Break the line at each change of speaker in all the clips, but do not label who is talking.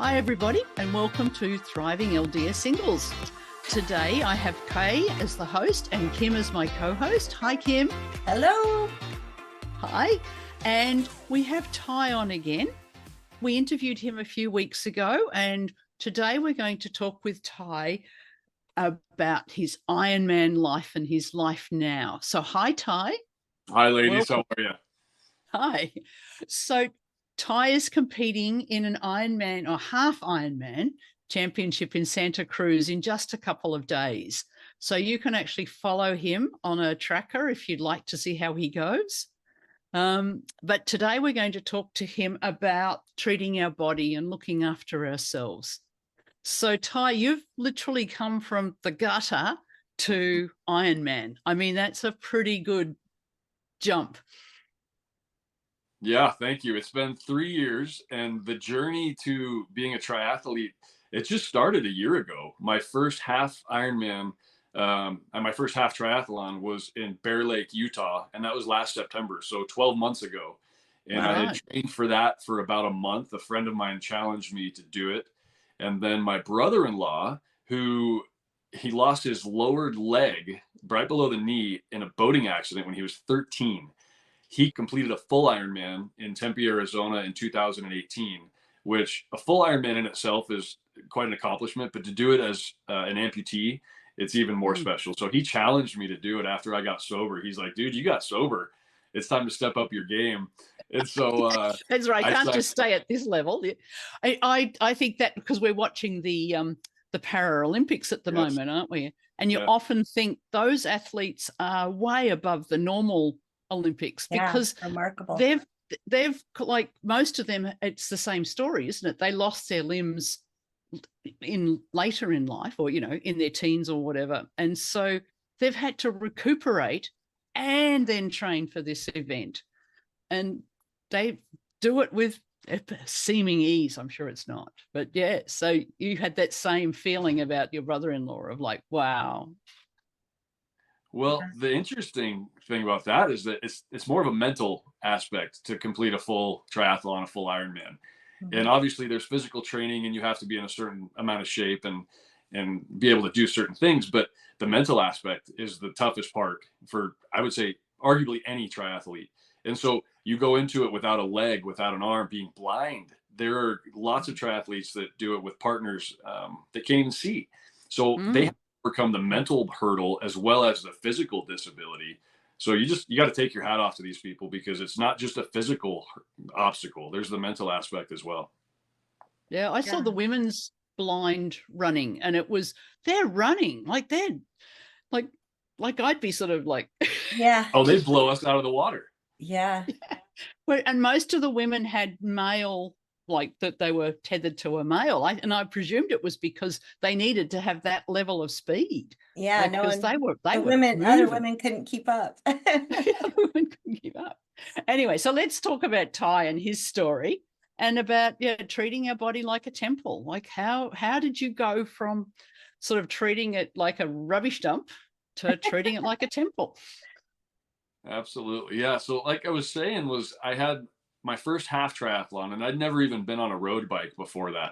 Hi everybody and welcome to Thriving LDS Singles. Today I have Kay as the host and Kim as my co-host. Hi Kim.
Hello.
Hi. And we have Ty on again. We interviewed him a few weeks ago and today we're going to talk with Ty about his Ironman life and his life now. So hi Ty.
Hi ladies, how are you?
Hi. So Ty is competing in an Ironman or half Ironman championship in Santa Cruz in just a couple of days. So you can actually follow him on a tracker if you'd like to see how he goes. But today we're going to talk to him about treating our body and looking after ourselves. So Ty, you've literally come from the gutter to Ironman. I mean, that's a pretty good jump.
Yeah, thank you. It's been 3 years, and the journey to being a triathlete, it just started a year ago. My first half Ironman and my first half triathlon was in Bear Lake, Utah, and that was last September, so 12 months ago. And I had trained for that for about a month. A friend of mine challenged me to do it. And then my brother-in-law, he lost his lowered leg right below the knee in a boating accident when he was 13. He completed a full Ironman in Tempe, Arizona in 2018, which a full Ironman in itself is quite an accomplishment, but to do it as an amputee, it's even more special. So he challenged me to do it after I got sober. He's like, dude, you got sober. It's time to step up your game. And so
that's right. I can't just stay at this level. I think that because we're watching the Paralympics at the moment, aren't we? And you often think those athletes are way above the normal Olympics because
remarkable.
They've like most of them, it's the same story, isn't it? They lost their limbs later in life, or in their teens or whatever, and so they've had to recuperate and then train for this event, and they do it with seeming ease. I'm sure it's not, but yeah. So you had that same feeling about your brother-in-law of like, wow.
Well, the interesting thing about that is that it's more of a mental aspect to complete a full triathlon, a full Ironman. And obviously there's physical training and you have to be in a certain amount of shape and be able to do certain things. But the mental aspect is the toughest part for, I would say, arguably any triathlete. And so you go into it without a leg, without an arm, being blind. There are lots of triathletes that do it with partners that can't even see. So they have to overcome the mental hurdle as well as the physical disability. So you got to take your hat off to these people because it's not just a physical obstacle. There's the mental aspect as well.
Yeah, I saw the women's blind running, and they're running like I'd be sort of like,
oh, they blow us out of the water.
Yeah.
And most of the women had male, like that they were tethered to a male. And I presumed it was because they needed to have that level of speed.
Yeah,
because
other women couldn't keep up.
Other women couldn't keep up. Anyway, so let's talk about Ty and his story and about treating our body like a temple. Like how did you go from sort of treating it like a rubbish dump to treating it like a temple?
Absolutely. Yeah. So like I was saying, I had my first half triathlon and I'd never even been on a road bike before that.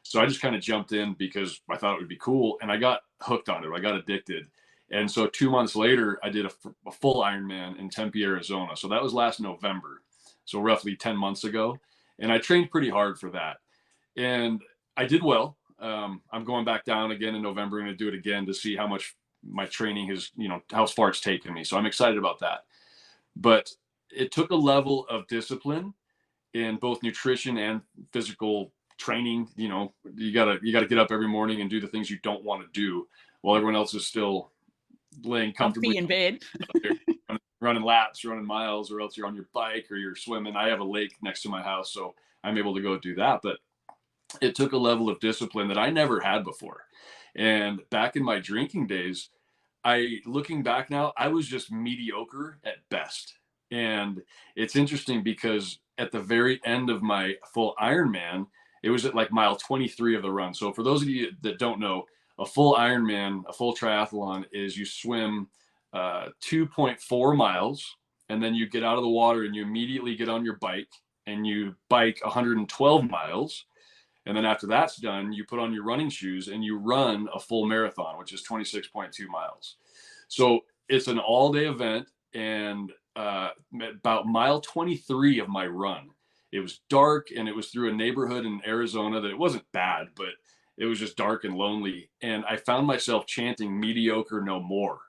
So I just kind of jumped in because I thought it would be cool and I got hooked on it. I got addicted. And so 2 months later, I did a full Ironman in Tempe, Arizona. So that was last November. So roughly 10 months ago. And I trained pretty hard for that. And I did well. I'm going back down again in November. I'm going to do it again to see how much my training has, how far it's taken me. So I'm excited about that. But it took a level of discipline in both nutrition and physical training. You gotta get up every morning and do the things you don't want to do while everyone else is still laying comfortably
in bed,
running laps, running miles, or else you're on your bike or you're swimming. I have a lake next to my house, so I'm able to go do that. But it took a level of discipline that I never had before. And back in my drinking days, looking back now, I was just mediocre at best. And it's interesting because at the very end of my full Ironman, it was at like mile 23 of the run. So for those of you that don't know, a full Ironman, a full triathlon is you swim 2.4 miles and then you get out of the water and you immediately get on your bike and you bike 112 miles And then after that's done, you put on your running shoes and you run a full marathon, which is 26.2 miles. So it's an all-day event. And about mile 23 of my run, it was dark, and it was through a neighborhood in Arizona that it wasn't bad, but it was just dark and lonely. And I found myself chanting mediocre no more,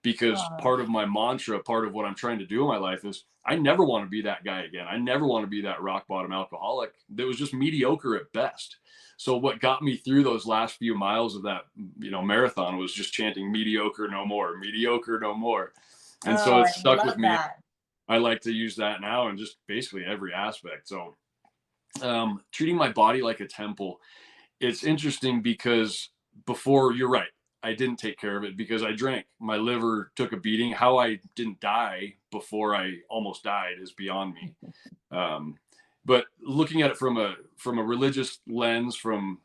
because part of my mantra, part of what I'm trying to do in my life is I never want to be that guy again. I never want to be that rock bottom alcoholic that was just mediocre at best. So what got me through those last few miles of that, marathon was just chanting mediocre no more, mediocre no more. And so it stuck with me.
That.
I like to use that now in just basically every aspect. So treating my body like a temple. It's interesting because before, you're right, I didn't take care of it because I drank. My liver took a beating. How I didn't die before I almost died is beyond me. But looking at it from a religious lens, from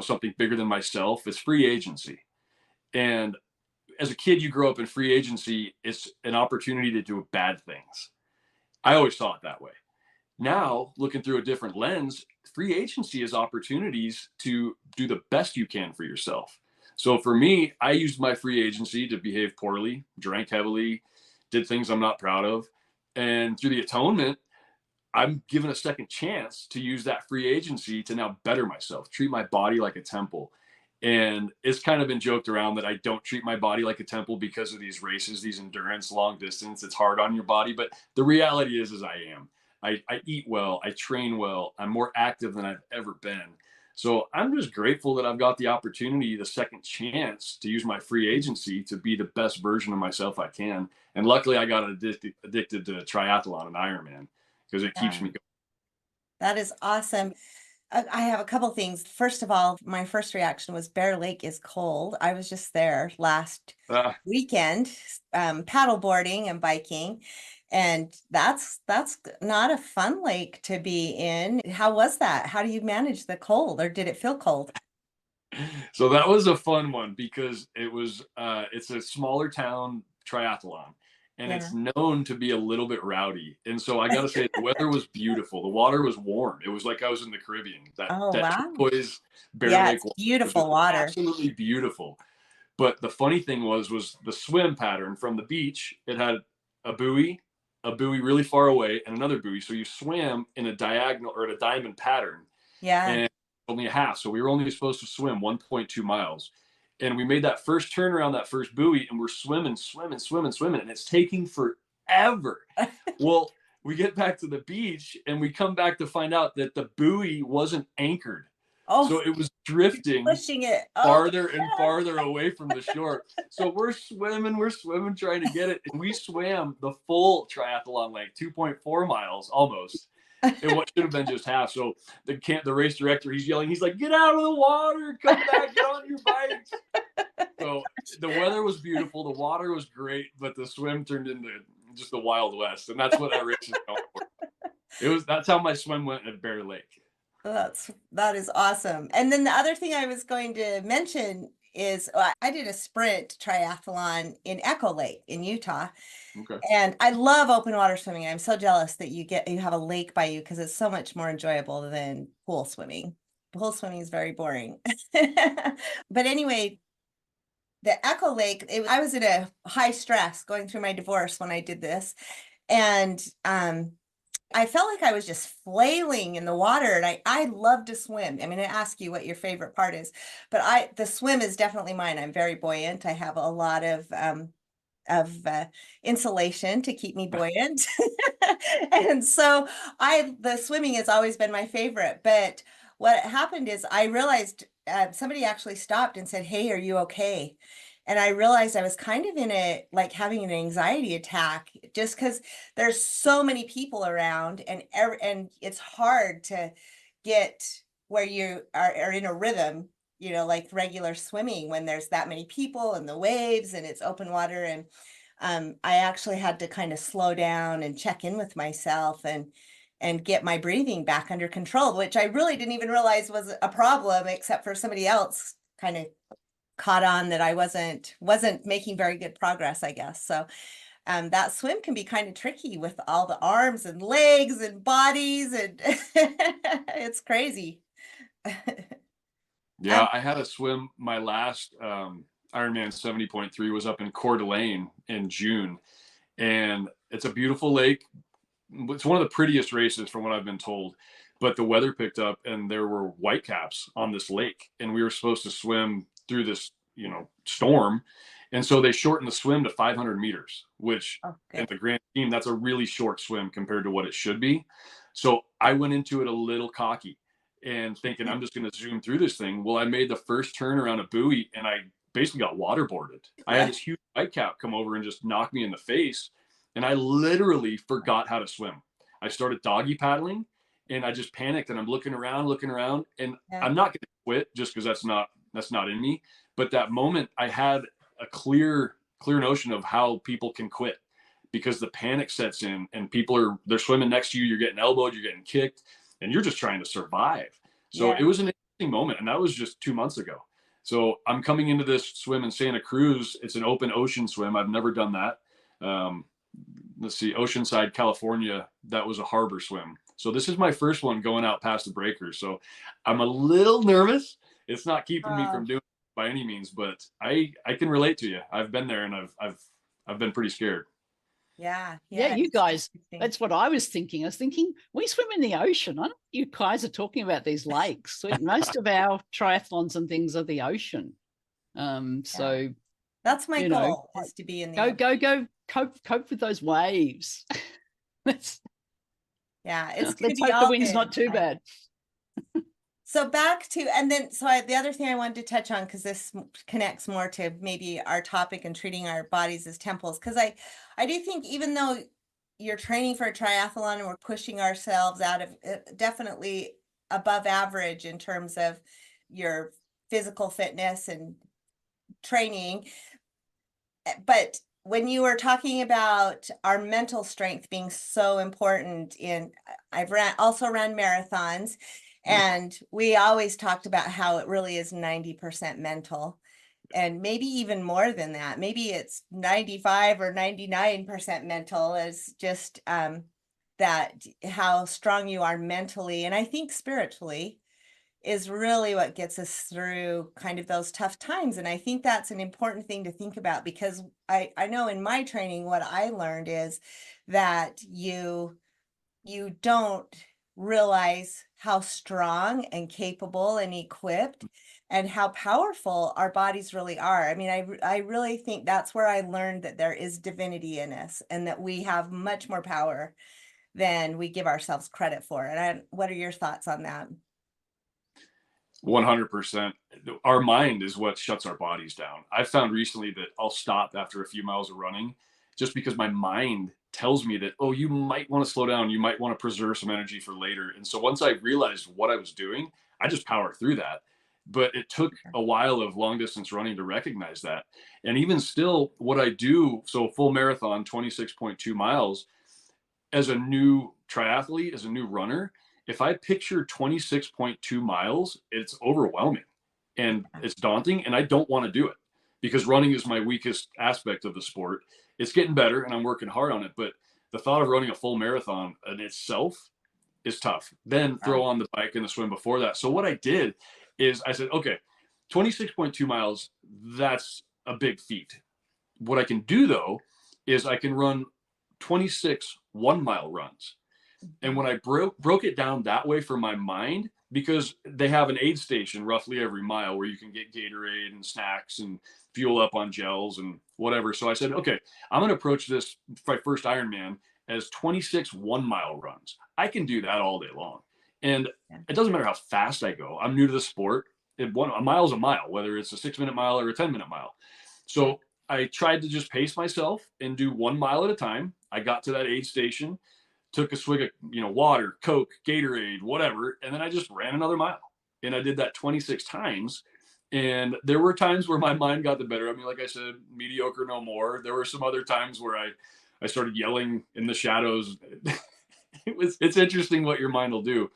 something bigger than myself, it's free agency. And as a kid, you grow up in free agency. It's an opportunity to do bad things. I always saw it that way. Now, looking through a different lens, free agency is opportunities to do the best you can for yourself. So for me, I used my free agency to behave poorly, drank heavily, did things I'm not proud of. And through the atonement, I'm given a second chance to use that free agency to now better myself, treat my body like a temple. And it's kind of been joked around that I don't treat my body like a temple because of these races, these endurance, long distance. It's hard on your body. But the reality is I am. I eat well. I train well. I'm more active than I've ever been. So I'm just grateful that I've got the opportunity, the second chance to use my free agency to be the best version of myself I can. And luckily I got addicted to triathlon and Ironman because it keeps me going.
That is awesome. I have a couple things. First of all, my first reaction was Bear Lake is cold. I was just there last weekend, paddleboarding and biking, and that's not a fun lake to be in. How was that? How do you manage the cold, or did it feel cold?
So that was a fun one because it was it's a smaller town triathlon, and it's known to be a little bit rowdy. And so I got to say, the weather was beautiful. The water was warm. It was like I was in the Caribbean. That turquoise Bear Lake water,
beautiful water,
absolutely beautiful. But the funny thing was the swim pattern from the beach. It had a buoy really far away, and another buoy. So you swam in a diagonal or a diamond pattern.
Yeah.
And only a half. So we were only supposed to swim 1.2 miles. And we made that first turn around that first buoy, and we're swimming. And it's taking forever. Well, we get back to the beach and we come back to find out that the buoy wasn't anchored. So it was drifting,
pushing it
farther and farther away from the shore. So we're swimming, trying to get it. And we swam the full triathlon length, 2.4 miles almost. And what should have been just half. So the race director, he's yelling, he's like, get out of the water, come back, get on your bikes. So the weather was beautiful, the water was great, but the swim turned into just the Wild West. And that's what that race is going for. That's how my swim went at Bear Lake.
That is awesome. And then the other thing I was going to mention is I did a sprint triathlon in Echo Lake in Utah. Okay. And I love open water swimming. I'm so jealous that you have a lake by you because it's so much more enjoyable than pool swimming. Pool swimming is very boring. But anyway, the Echo Lake, I was in a high stress going through my divorce when I did this. And I felt like I was just flailing in the water, and I love to swim. I mean, I ask you what your favorite part is, but the swim is definitely mine. I'm very buoyant. I have a lot of insulation to keep me buoyant. And so the swimming has always been my favorite. But what happened is I realized somebody actually stopped and said, "Hey, are you okay?" And I realized I was kind of like having an anxiety attack just because there's so many people around, and it's hard to get where you are in a rhythm, like regular swimming when there's that many people and the waves and it's open water. And I actually had to kind of slow down and check in with myself and get my breathing back under control, which I really didn't even realize was a problem, except for somebody else kind of caught on that I wasn't making very good progress, I guess. So that swim can be kind of tricky with all the arms and legs and bodies, and it's crazy.
Yeah, I had a swim. My last Ironman 70.3 was up in Coeur d'Alene in June, and it's a beautiful lake. It's one of the prettiest races from what I've been told, but the weather picked up and there were whitecaps on this lake, and we were supposed to swim through this, storm. And so they shortened the swim to 500 meters, which in the grand scheme, that's a really short swim compared to what it should be. So I went into it a little cocky and thinking I'm just going to zoom through this thing. Well, I made the first turn around a buoy and I basically got waterboarded. I had this huge whitecap come over and just knock me in the face. And I literally forgot how to swim. I started doggy paddling and I just panicked and I'm looking around and I'm not going to quit just because that's not in me. But that moment I had a clear notion of how people can quit, because the panic sets in and they're swimming next to you. You're getting elbowed, you're getting kicked, and you're just trying to survive. So it was an interesting moment. And that was just 2 months ago. So I'm coming into this swim in Santa Cruz. It's an open ocean swim. I've never done that. Let's see, Oceanside, California, that was a harbor swim. So this is my first one going out past the breakers. So I'm a little nervous. It's not keeping me from doing it by any means, but I can relate to you. I've been there and I've been pretty scared.
Yeah.
You guys, that's what I was thinking. I was thinking, we swim in the ocean. I know you guys are talking about these lakes. So most of our triathlons and things are the ocean. So
that's my goal, is to be in the
go cope with those waves.
It's
let's hope the wind's not too bad.
So back to, and then, the other thing I wanted to touch on, because this connects more to maybe our topic and treating our bodies as temples. Because I do think, even though you're training for a triathlon and we're pushing ourselves out of definitely above average in terms of your physical fitness and training, but when you were talking about our mental strength being so important I've also ran marathons, and we always talked about how it really is 90% mental, and maybe even more than that. Maybe it's 95 or 99% mental, is just that how strong you are mentally. And I think spiritually is really what gets us through kind of those tough times. And I think that's an important thing to think about, because I know in my training, what I learned is that you don't realize how strong and capable and equipped and how powerful our bodies really are. I mean, I really think that's where I learned that there is divinity in us and that we have much more power than we give ourselves credit for. And what are your thoughts on that?
100%. Our mind is what shuts our bodies down. I've found recently that I'll stop after a few miles of running just because my mind tells me that, oh, you might want to slow down. You might want to preserve some energy for later. And so once I realized what I was doing, I just powered through that. But it took a while of long distance running to recognize that. And even still, what I do, so full marathon, 26.2 miles, as a new triathlete, as a new runner, if I picture 26.2 miles, it's overwhelming and it's daunting, and I don't want to do it because running is my weakest aspect of the sport. It's getting better and I'm working hard on it, but the thought of running a full marathon in itself is tough. Then throw on the bike and the swim before that. So what I did is I said, okay, 26.2 miles, that's a big feat. What I can do though is I can run 26 1-mile runs. And when I broke it down that way for my mind, because they have an aid station roughly every mile where you can get Gatorade and snacks and fuel up on gels and whatever. So I said, okay, I'm going to approach this, my first Ironman, as 26 1-mile runs. I can do that all day long. And it doesn't matter how fast I go. I'm new to the sport. A mile is a mile, whether it's a 6-minute mile or a 10-minute mile. So I tried to just pace myself and do 1 mile at a time. I got to that aid station, took a swig of, water, Coke, Gatorade, whatever. And then I just ran another mile, and I did that 26 times. And there were times where my mind got the better of me. Like I said, mediocre no more. There were some other times where I started yelling in the shadows. It's interesting what your mind will do.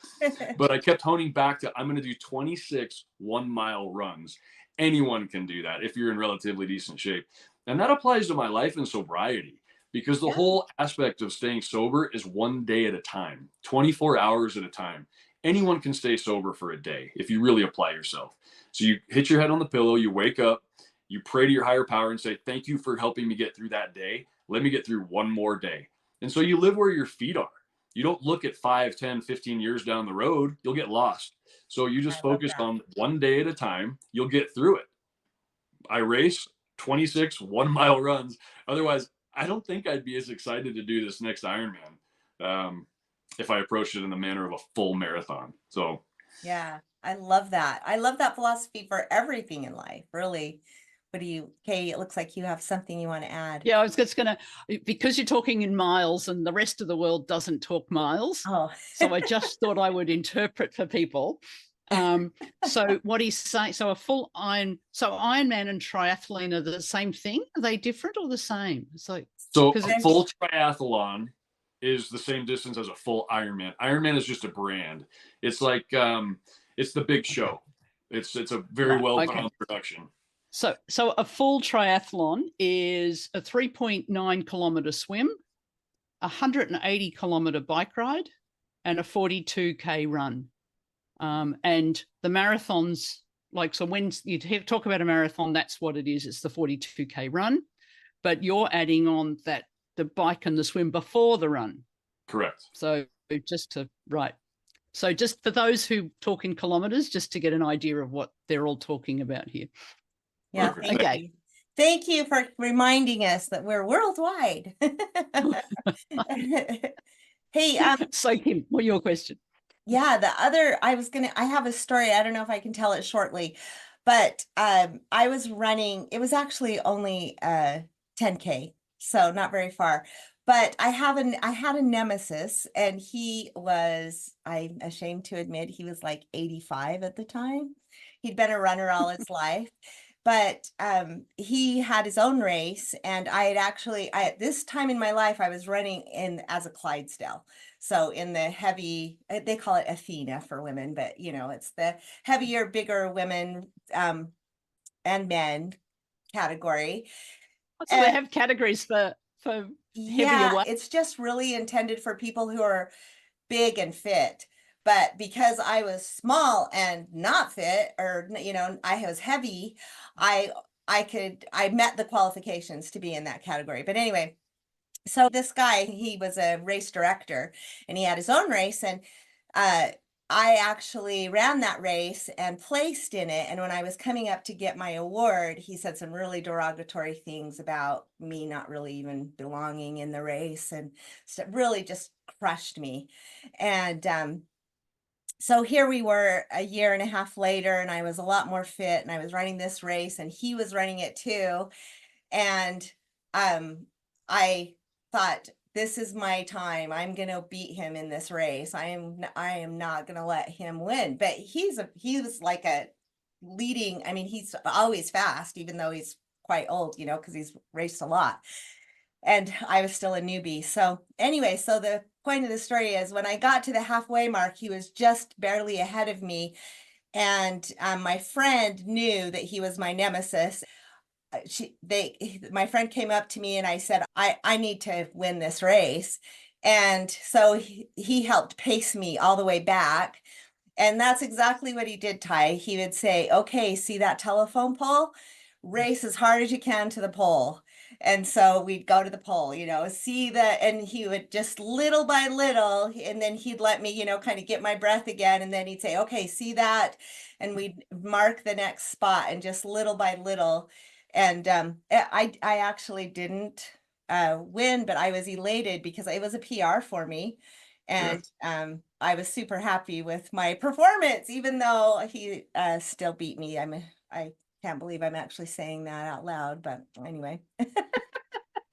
But I kept honing back to, I'm going to do 26 1-mile runs. Anyone can do that if you're in relatively decent shape. And that applies to my life and sobriety, because the whole aspect of staying sober is 1 day at a time, 24 hours at a time. anyone can stay sober for a day if you really apply yourself. So you hit your head on the pillow, you wake up, you pray to your higher power and say, thank you for helping me get through that day. Let me get through one more day. And so you live where your feet are. You don't look at 5, 10, 15 years down the road. You'll get lost. So you just focus on one day at a time. You'll get through it. I race 26 1-mile runs. Otherwise, I don't think I'd be as excited to do this next Ironman if I approached it in the manner of a full marathon. So
yeah, I love that. I love that philosophy for everything in life, really. Kay, it looks like you have something you want to add.
Yeah, I was just going to, because you're talking in miles and the rest of the world doesn't talk miles.
Oh.
So I just thought I would interpret for people. So what he's saying, so Ironman and triathlon are the same thing? Are they different or the same? So
a full triathlon is the same distance as a full Ironman. Ironman is just a brand. It's like, it's the big show. It's a very well put on production.
So a full triathlon is a 3.9 kilometer swim, a 180 kilometer bike ride, and a 42K run. And the marathons, so when you talk about a marathon, that's what it is. It's the 42K run, but you're adding on that the bike and the swim before the run.
Correct.
So just for those who talk in kilometers, just to get an idea of what they're all talking about here.
Yeah. Thank you for reminding us that we're worldwide. Hey,
so Kim, what's your question?
Yeah, I have a story. I don't know if I can tell it shortly, but I was running, it was actually only 10K, so not very far. But I had a nemesis, and I'm ashamed to admit, he was like 85 at the time. He'd been a runner all his life. But he had his own race, and at this time in my life, I was running as a Clydesdale. So in the heavy, they call it Athena for women, but it's the heavier, bigger women and men category.
So they have categories for heavier weight.
It's just really intended for people who are big and fit. But because I was small and not fit, or I was heavy, I met the qualifications to be in that category. But anyway, so this guy, he was a race director, and he had his own race, and I actually ran that race and placed in it. And when I was coming up to get my award, he said some really derogatory things about me not really even belonging in the race, and so really just crushed me. And so here we were a year and a half later, and I was a lot more fit, and I was running this race, and he was running it too. And I thought, this is my time. I'm going to beat him in this race. I am not going to let him win. But he was like a leading, he's always fast, even though he's quite old, because he's raced a lot. And I was still a newbie. So anyway, so the point of the story is, when I got to the halfway mark, he was just barely ahead of me. And my friend knew that he was my nemesis. My friend came up to me, and I said, I need to win this race. And so he helped pace me all the way back. And that's exactly what he did, Ty. He would say, okay, see that telephone pole? Race as hard as you can to the pole. And so we'd go to the pole, and he would just little by little, and then he'd let me, kind of get my breath again. And then he'd say, okay, see that? And we'd mark the next spot, and just little by little. And I actually didn't win, but I was elated because it was a PR for me. And I was super happy with my performance, even though he still beat me. I can't believe I'm actually saying that out loud, but anyway.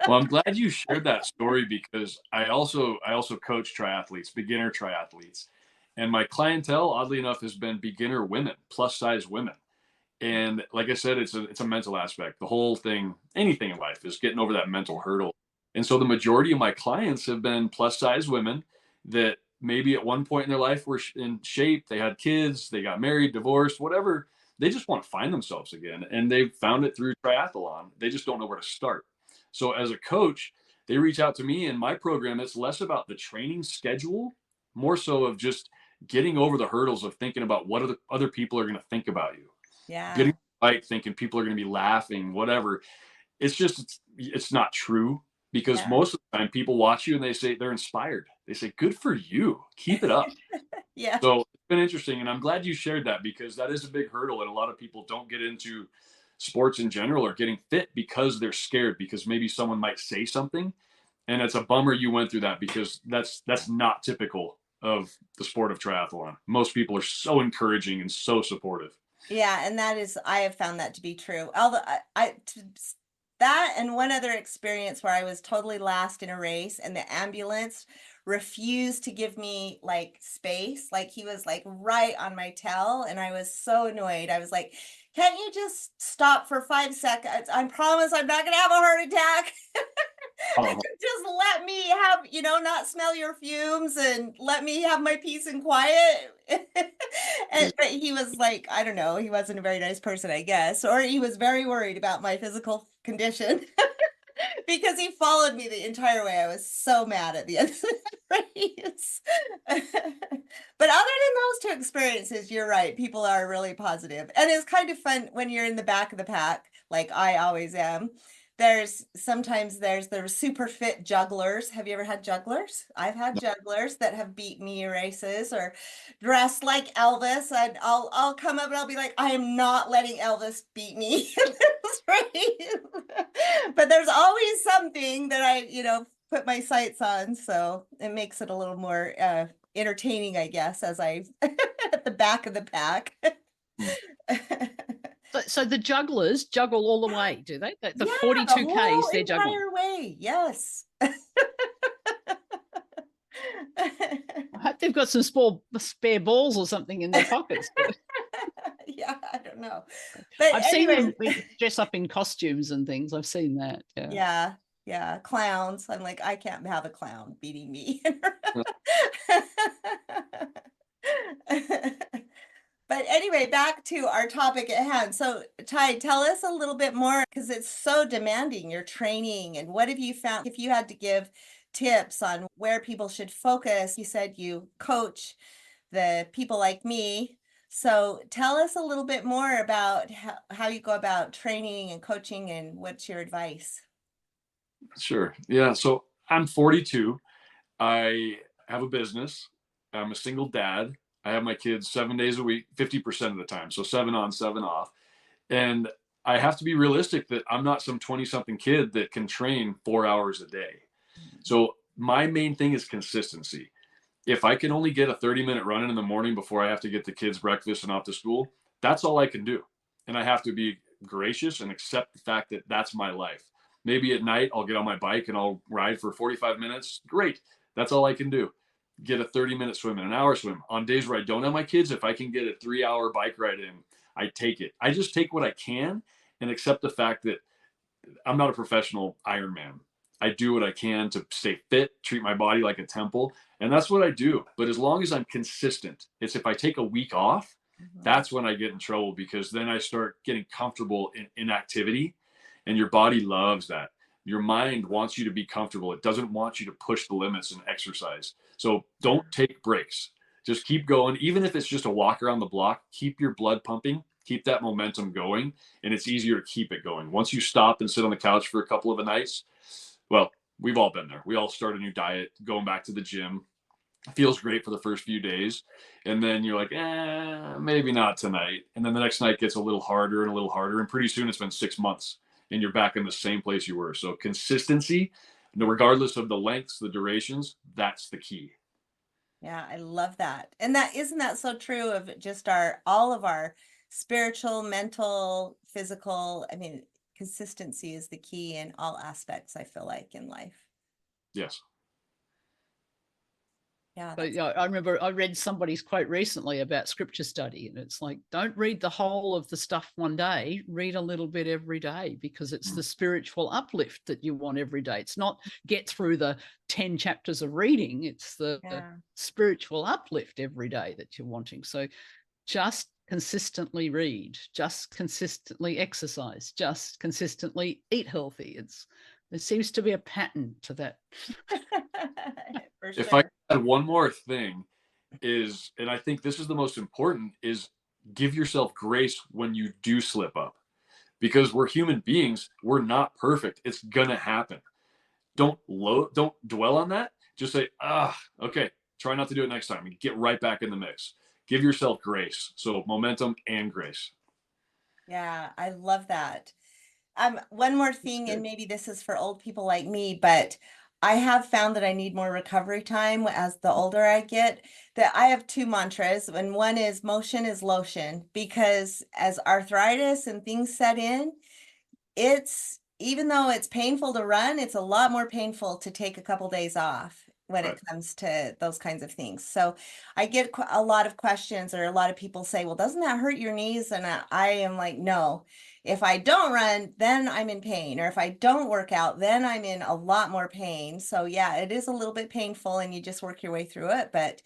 Well, I'm glad you shared that story, because I also coach triathletes, beginner triathletes, and my clientele, oddly enough, has been beginner women, plus size women. And like I said, it's a mental aspect. The whole thing, anything in life, is getting over that mental hurdle. And so the majority of my clients have been plus size women that maybe at one point in their life were in shape. They had kids, they got married, divorced, whatever. They just want to find themselves again. And they've found it through triathlon. They just don't know where to start. So as a coach, they reach out to me. In my program, it's less about the training schedule, more so of just getting over the hurdles of thinking about what other people are going to think about you.
Yeah.
Getting right, thinking people are going to be laughing, whatever. It's not true, because most of the time people watch you and they say they're inspired. They say, good for you. Keep it up.
Yeah.
So it's been interesting. And I'm glad you shared that, because that is a big hurdle. And a lot of people don't get into sports in general or getting fit because they're scared, because maybe someone might say something. And it's a bummer you went through that, because that's not typical of the sport of triathlon. Most people are so encouraging and so supportive.
Yeah, and I have found that to be true. Although that and one other experience where I was totally last in a race and the ambulance refused to give me like space. Like he was like right on my tail, and I was so annoyed. I was like, can't you just stop for 5 seconds? I promise I'm not gonna have a heart attack. Just let me have, not smell your fumes and let me have my peace and quiet. But he was like, I don't know, he wasn't a very nice person, I guess, or he was very worried about my physical condition because he followed me the entire way. I was so mad at the end of the race. But other than those two experiences, you're right. People are really positive. And it's kind of fun when you're in the back of the pack, like I always am. Sometimes there's the super fit jugglers. Have you ever had jugglers? I've had jugglers that have beat me in races, or dressed like Elvis. And I'll come up and I'll be like, I am not letting Elvis beat me in this race. But there's always something that I, put my sights on. So it makes it a little more entertaining, I guess, as I at the back of the pack.
So the jugglers juggle all the way, do they? The 42
the whole
Ks, they're juggling.
entire way, yes.
I hope they've got some spare balls or something in their pockets.
Yeah, I don't know. But
I've seen them dress up in costumes and things. I've seen that.
Yeah, clowns. I'm like, I can't have a clown beating me. But anyway, back to our topic at hand. So, Ty, tell us a little bit more, because it's so demanding, your training, and what have you found? If you had to give tips on where people should focus, you said you coach the people like me. So tell us a little bit more about how you go about training and coaching, and what's your advice?
Sure. Yeah. So I'm 42. I have a business. I'm a single dad. I have my kids 7 days a week, 50% of the time. So 7 on, 7 off. And I have to be realistic that I'm not some 20-something kid that can train 4 hours a day. So my main thing is consistency. If I can only get a 30-minute run in the morning before I have to get the kids breakfast and off to school, that's all I can do. And I have to be gracious and accept the fact that that's my life. Maybe at night I'll get on my bike and I'll ride for 45 minutes. Great. That's all I can do. Get a 30-minute swim and an hour swim. On days where I don't have my kids, if I can get a 3-hour bike ride in, I take it. I just take what I can and accept the fact that I'm not a professional Ironman. I do what I can to stay fit, treat my body like a temple, and that's what I do. But as long as I'm consistent, it's if I take a week off, that's when I get in trouble, because then I start getting comfortable in inactivity, and your body loves that. Your mind wants you to be comfortable. It doesn't want you to push the limits and exercise. So don't take breaks. Just keep going. Even if it's just a walk around the block, keep your blood pumping, keep that momentum going, and it's easier to keep it going. Once you stop and sit on the couch for a couple of nights, well, we've all been there. We all start a new diet, going back to the gym. It feels great for the first few days. And then you're like, maybe not tonight. And then the next night gets a little harder and a little harder. And pretty soon it's been 6 months and you're back in the same place you were. So consistency, regardless of the lengths, the durations, that's the key.
Yeah, I love that. And isn't that so true of just all of our spiritual, mental, physical? I mean, consistency is the key in all aspects, I feel like, in life.
Yes.
Yeah.
But I remember I read somebody's quote recently about scripture study, and it's like, don't read the whole of the stuff one day, read a little bit every day, because it's the spiritual uplift that you want every day. It's not get through the 10 chapters of reading, it's the spiritual uplift every day that you're wanting. So just consistently read, just consistently exercise, just consistently eat healthy. There seems to be a pattern to that.
For
If
sure.
I add one more thing, is, and I think this is the most important, is give yourself grace when you do slip up, because we're human beings. We're not perfect. It's gonna happen. Don't dwell on that. Just say, okay, try not to do it next time, and get right back in the mix. Give yourself grace. So momentum and grace.
Yeah, I love that. One more thing, and maybe this is for old people like me, but I have found that I need more recovery time as the older I get. That I have two mantras, and one is motion is lotion, because as arthritis and things set in, it's, even though it's painful to run, it's a lot more painful to take a couple days off when
Right.
it comes to those kinds of things. So I get a lot of questions, or a lot of people say, well, doesn't that hurt your knees? And I am like, no, if I don't run, then I'm in pain. Or if I don't work out, then I'm in a lot more pain. So yeah, it is a little bit painful, and you just work your way through it. But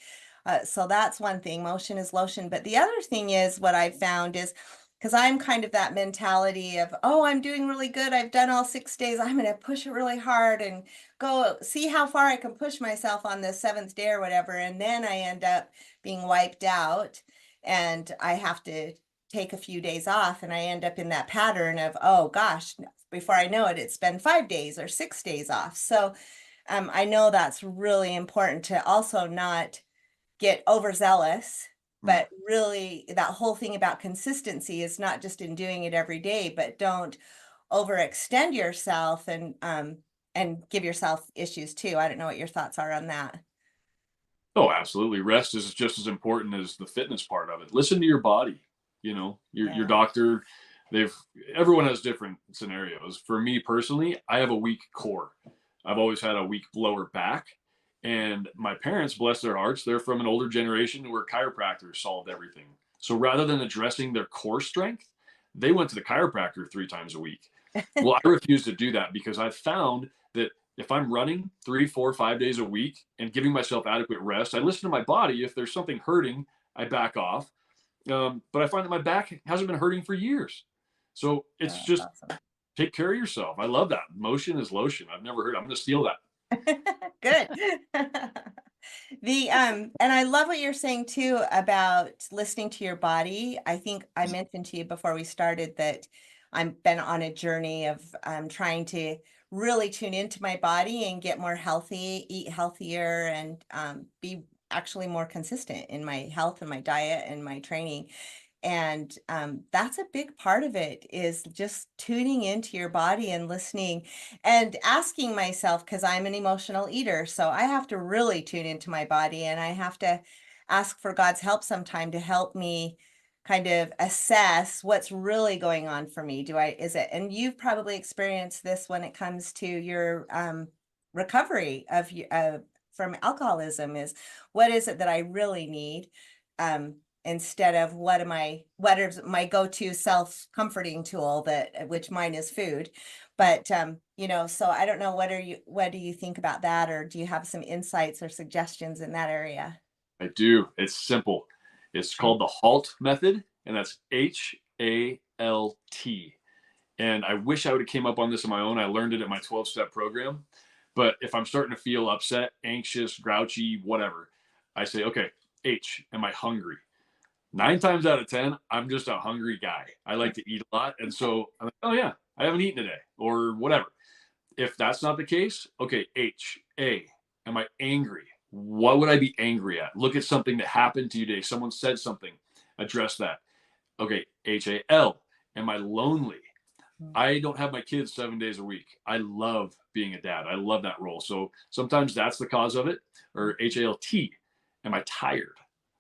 so that's one thing, motion is lotion. But the other thing is, what I've found is, because I'm kind of that mentality of, oh, I'm doing really good, I've done all 6 days, I'm going to push it really hard and go see how far I can push myself on the 7th day or whatever. And then I end up being wiped out, and I have to take a few days off, and I end up in that pattern of, oh gosh, before I know it, it's been 5 days or 6 days off. So I know that's really important to also not get overzealous, but really that whole thing about consistency is not just in doing it every day, but don't overextend yourself and give yourself issues too. I don't know what your thoughts are on that.
Oh, absolutely. Rest is just as important as the fitness part of it. Listen to your body. Your
Yeah.
doctor, everyone has different scenarios. For me personally, I have a weak core. I've always had a weak lower back. And my parents, bless their hearts, they're from an older generation where chiropractors solved everything. So rather than addressing their core strength, they went to the chiropractor 3 times a week. Well, I refuse to do that, because I've found that if I'm running 3, 4, 5 days a week and giving myself adequate rest, I listen to my body. If there's something hurting, I back off. But I find that my back hasn't been hurting for years. So it's
That's
just
awesome.
take care of yourself. I love that. Motion is lotion. I've never heard. I'm going to steal that.
Good. And I love what you're saying too about listening to your body. I think I mentioned to you before we started that I've been on a journey of trying to really tune into my body and get more healthy, eat healthier, and be actually more consistent in my health and my diet and my training. And that's a big part of it, is just tuning into your body and listening and asking myself, because I'm an emotional eater. So I have to really tune into my body, and I have to ask for God's help sometime to help me kind of assess what's really going on for me. And you've probably experienced this when it comes to your recovery from alcoholism, is what is it that I really need? Instead of what is my go-to self-comforting tool, which mine is food. But so I don't know, what do you think about that, or do you have some insights or suggestions in that area?
I do. It's simple. It's called the HALT method, and that's HALT. And I wish I would have came up on this on my own. I learned it at my 12-step program. But if I'm starting to feel upset, anxious, grouchy, whatever, I say, okay, H, am I hungry? 9 times out of 10, I'm just a hungry guy. I like to eat a lot. And so I'm like, oh yeah, I haven't eaten today, or whatever. If that's not the case, okay, H, A, am I angry? What would I be angry at? Look at something that happened to you today. Someone said something, address that. Okay, HAL, am I lonely? I don't have my kids 7 days a week. I love being a dad. I love that role. So sometimes that's the cause of it. Or HALT, am I tired?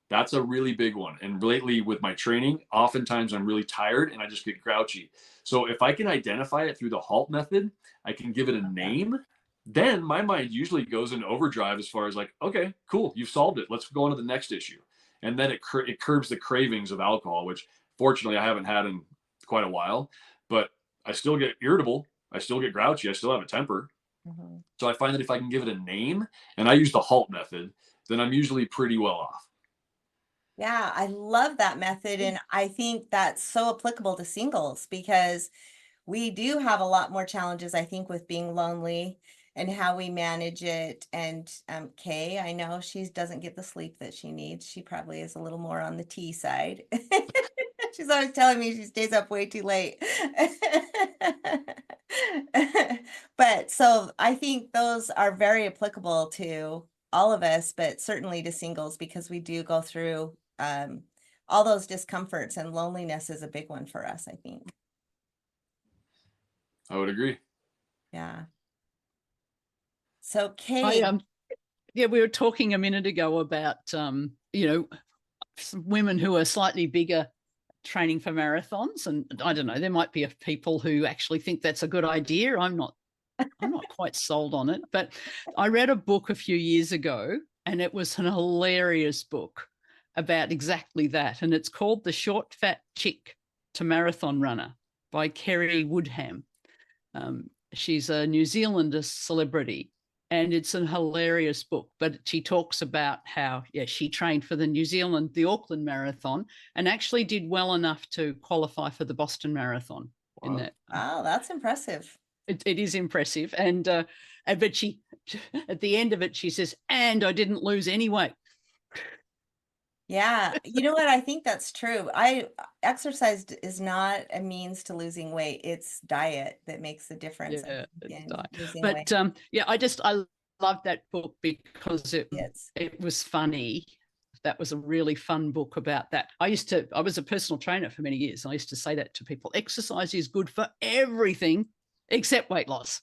That's a really big one. And lately with my training, oftentimes I'm really tired and I just get grouchy. So if I can identify it through the HALT method, I can give it a name. Then my mind usually goes into overdrive as far as like, okay, cool, you've solved it. Let's go on to the next issue. And then it curbs the cravings of alcohol, which fortunately I haven't had in quite a while, but I still get irritable. I still get grouchy. I still have a temper.
Mm-hmm.
So I find that if I can give it a name, and I use the HALT method, then I'm usually pretty well off.
Yeah, I love that method. And I think that's so applicable to singles, because we do have a lot more challenges, I think, with being lonely. and how we manage it. And Kay, I know she doesn't get the sleep that she needs. She probably is a little more on the tea side. She's always telling me she stays up way too late. But so I think those are very applicable to all of us, but certainly to singles, because we do go through all those discomforts, and loneliness is a big one for us, I think.
I would agree.
Yeah. So Kay,
yeah, we were talking a minute ago about some women who are slightly bigger training for marathons, and I don't know, there might be people who actually think that's a good idea. I'm not quite sold on it, but I read a book a few years ago, and it was an hilarious book about exactly that, and it's called The Short Fat Chick to Marathon Runner by Kerry Woodham. She's a New Zealander celebrity, and it's a hilarious book, but she talks about how, she trained for the Auckland Marathon, and actually did well enough to qualify for the Boston Marathon.
Wow.
In that.
Wow, that's impressive.
It is impressive. But she, at the end of it, she says, and I didn't lose any weight.
Yeah. You know what? I think that's true. Exercise is not a means to losing weight. It's diet that makes the difference in losing weight.
But I love that book because it was funny. That was a really fun book about that. I was a personal trainer for many years. And I used to say that to people. Exercise is good for everything except weight loss.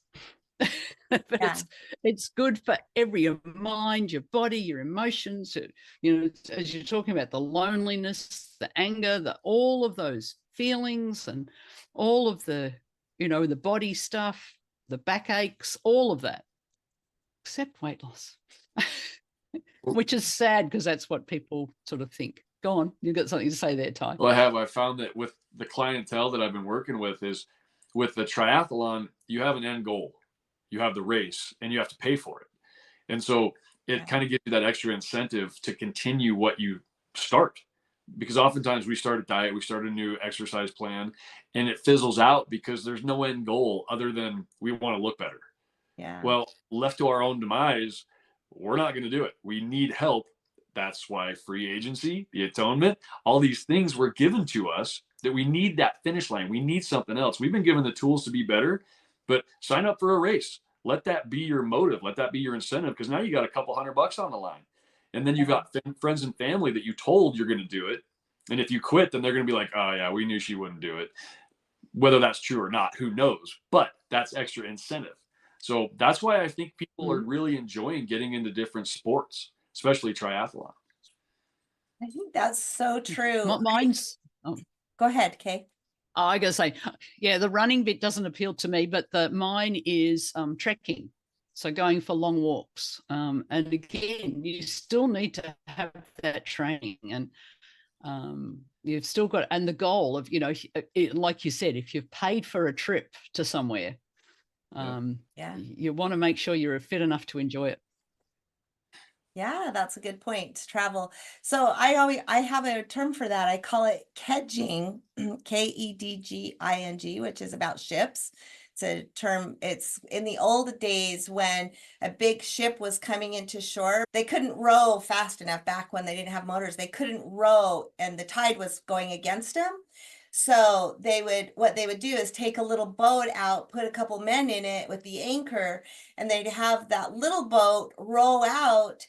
But it's good for your mind, your body, your emotions, as you're talking about the loneliness, the anger, all of those feelings, and all of the, the body stuff, the backaches, all of that, except weight loss, which is sad because that's what people sort of think. Go on, you've got something to say there, Ty.
Well, I have. I found that with the clientele that I've been working with is with the triathlon, you have an end goal. You have the race, and you have to pay for it. And so it kind of gives you that extra incentive to continue what you start. Because oftentimes we start a diet, we start a new exercise plan, and it fizzles out because there's no end goal other than we want to look better.
Yeah.
Well, left to our own demise, we're not going to do it. We need help. That's why free agency, the atonement, all these things were given to us, that we need that finish line. We need something else. We've been given the tools to be better. But sign up for a race. Let that be your motive. Let that be your incentive, because now you got a couple $100 on the line. And then you've got friends and family that you told you're going to do it. And if you quit, then they're going to be like, oh, yeah, we knew she wouldn't do it. Whether that's true or not, who knows? But that's extra incentive. So that's why I think people are really enjoying getting into different sports, especially triathlon.
I think that's so true.
Go
ahead, Kay.
I gotta say, the running bit doesn't appeal to me, but mine is trekking. So going for long walks. And again, you still need to have that training, and you've still got, and the goal of, like you said, if you've paid for a trip to somewhere, you want to make sure you're fit enough to enjoy it.
Yeah, that's a good point, to travel. So I have a term for that. I call it kedging, Kedging, which is about ships. It's a term. It's in the old days when a big ship was coming into shore. They couldn't row fast enough back when they didn't have motors. They couldn't row, and the tide was going against them. So what they would do is take a little boat out, put a couple men in it with the anchor, and they'd have that little boat row out.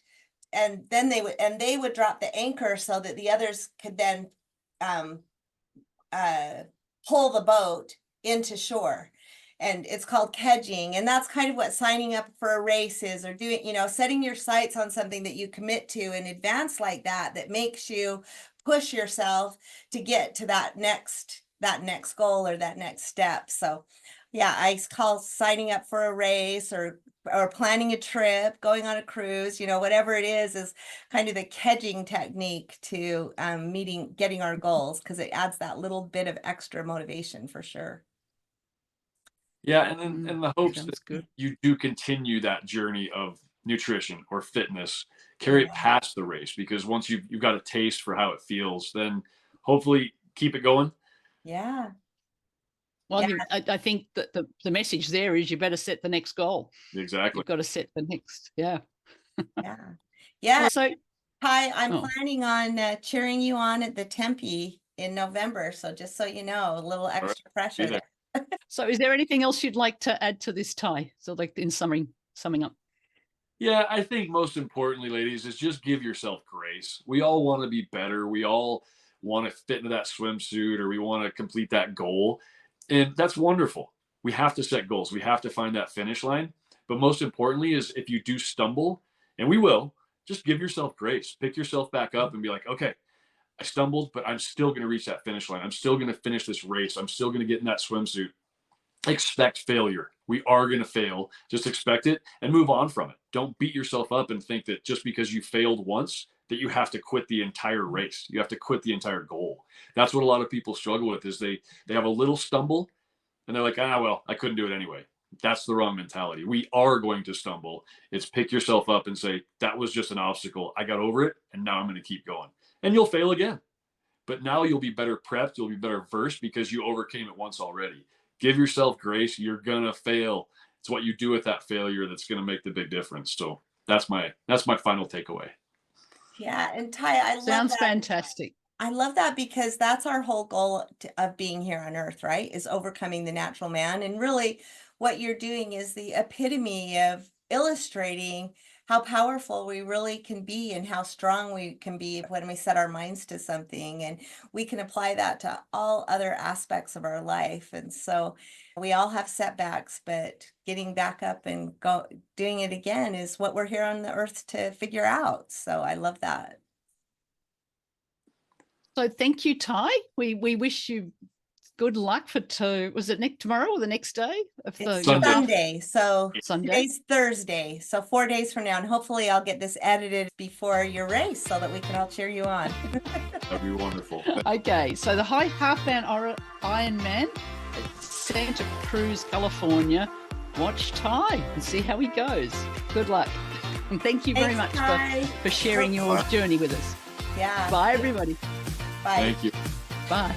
And then they would drop the anchor so that the others could then pull the boat into shore. And it's called kedging. And that's kind of what signing up for a race is, or doing, setting your sights on something that you commit to in advance like that makes you push yourself to get to that next goal or that next step. So yeah, I call signing up for a race or planning a trip, going on a cruise, whatever it is kind of the kedging technique to getting our goals, because it adds that little bit of extra motivation for sure.
Yeah, and then in the hopes that you do continue that journey of nutrition or fitness, carry it past the race, because once you've got a taste for how it feels, then hopefully keep it going.
Yeah.
Well, I think that the message there is you better set the next goal.
Exactly.
You've got to set the next. Yeah.
Yeah.
So,
Ty, I'm planning on cheering you on at the Tempe in November. So just so you know, a little extra pressure there.
So is there anything else you'd like to add to this, Ty? So like in summing up.
Yeah, I think most importantly, ladies, is just give yourself grace. We all want to be better. We all want to fit into that swimsuit, or we want to complete that goal. And that's wonderful. We have to set goals. We have to find that finish line. But most importantly is if you do stumble, and we will, just give yourself grace. Pick yourself back up and be like, okay, I stumbled, but I'm still going to reach that finish line. I'm still going to finish this race. I'm still going to get in that swimsuit. Expect failure. We are going to fail. Just expect it and move on from it. Don't beat yourself up and think that just because you failed once that you have to quit the entire race. You have to quit the entire goal. That's what a lot of people struggle with, is they have a little stumble and they're like, well, I couldn't do it anyway. That's the wrong mentality. We are going to stumble. It's pick yourself up and say, that was just an obstacle. I got over it, and now I'm going to keep going. And you'll fail again. But now you'll be better prepped. You'll be better versed because you overcame it once already. Give yourself grace. You're going to fail. It's what you do with that failure that's going to make the big difference. So that's my final takeaway.
Yeah. And Ty, I love that.
Sounds fantastic.
I love that because that's our whole goal of being here on earth, right? Is overcoming the natural man. And really what you're doing is the epitome of illustrating how powerful we really can be and how strong we can be when we set our minds to something. And we can apply that to all other aspects of our life. And so we all have setbacks, but getting back up and doing it again is what we're here on the earth to figure out. So I love that.
So thank you, Ty. We wish you good luck for was it tomorrow or the next day?
It's Sunday. So
Sunday.
Today's Thursday. So 4 days from now, and hopefully I'll get this edited before your race so that we can all cheer you on.
That'd be wonderful.
Okay, so the high half-man Ironman at Santa Cruz, California. Watch Ty and see how he goes. Good luck. And thank you very much for sharing your journey with us.
Yeah.
Bye, everybody.
Bye.
Thank you.
Bye.